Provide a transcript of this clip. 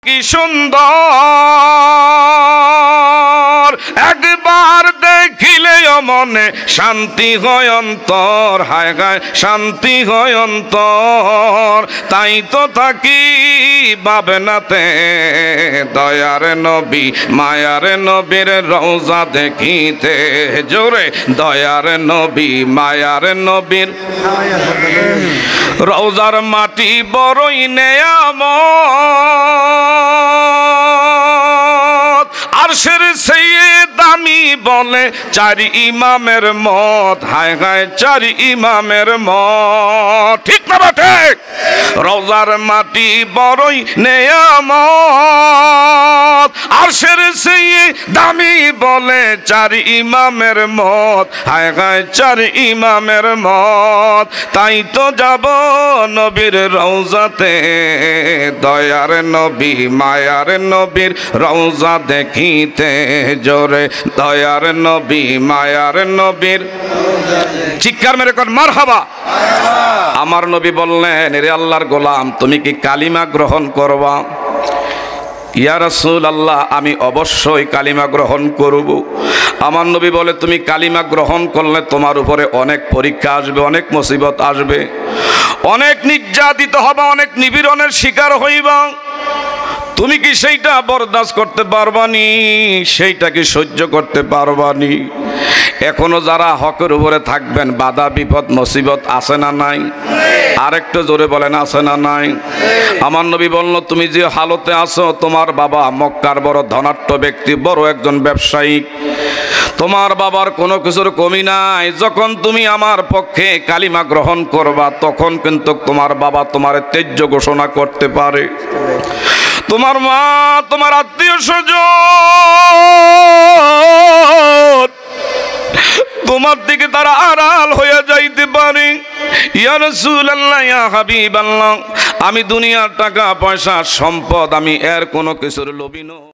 কি সুন্দর, একবার দেখিলে মনে শান্তি হয় অন্তর, হায় হায় শান্তি হয় অন্তর। তাই তো থাকি ভাবনাতে দয়ার নবী মায়ার নবীর রওজা দেখিতে, জোরে দয়ার নবী মায়ার নবীর রওজার মাটি বড়ই নেয়ামত, আরশের চেয়ে দামি বলে চারি ইমামের মত, হায় হায় চারি ইমামের মত, ঠিক না ঠিক? রওজার মাটি বড়ই নেয়ামত, আরশের চেয়ে দামি বলে চারি ইমামের মত, হায় হায় চারি ইমামের মত। তাই তো যাব নবীর রওজাতে দয়ার নবী মায়ার নবীর রওজা দেখিতে, জোরে দয়ার নবী মায়ার নবীর। চিৎকার মেরে কর মারহাবা। আমার নবী বললেন, রে আল্লাহর গোলাম, তুমি কি কালিমা গ্রহণ করবা? ইয়া রাসূলুল্লাহ, আমি অবশ্যই কালিমা গ্রহণ করব। আমার নবী বলে, তুমি কালিমা গ্রহণ করলে তোমার উপরে অনেক পরীক্ষা আসবে, অনেক মুসিবত আসবে, অনেক নির্যাতিত হবা, অনেক নিপীড়নের শিকার হইবা। তুমি কি সেইটা বরদাস্ত করতে পারবানি? সেইটা কি সহ্য করতে পারবানি? এখনো যারা হকের উপরে থাকবেন, বাধা বিপদ মুসিবত আছে না নাই? আরেকটু জোরে বলেন, আছে না নাই? আমার নবী বলল, তুমি যে হালতে আছো, তোমার বাবা মক্কার বড় ধনাঢ্য ব্যক্তি, বড় একজন ব্যবসায়ী, তোমার বাবার কোনো কিছুর কমি নাই। যখন তুমি আমার পক্ষে কালিমা গ্রহণ করবা, তখন কিন্তু তোমার বাবা তোমার ত্যায্য ঘোষণা করতে পারে। তোমার মা, তোমার আত্মীয় স্বজন তোমার দিকে তারা আড়াল হয়ে যাইতে পারে। ইয়া রাসূলুল্লাহ, ইয়া হাবিবাল্লাহ, আমি দুনিয়ার টাকা পয়সা সম্পদ, আমি এর কোনো কিছুর লোভী নই।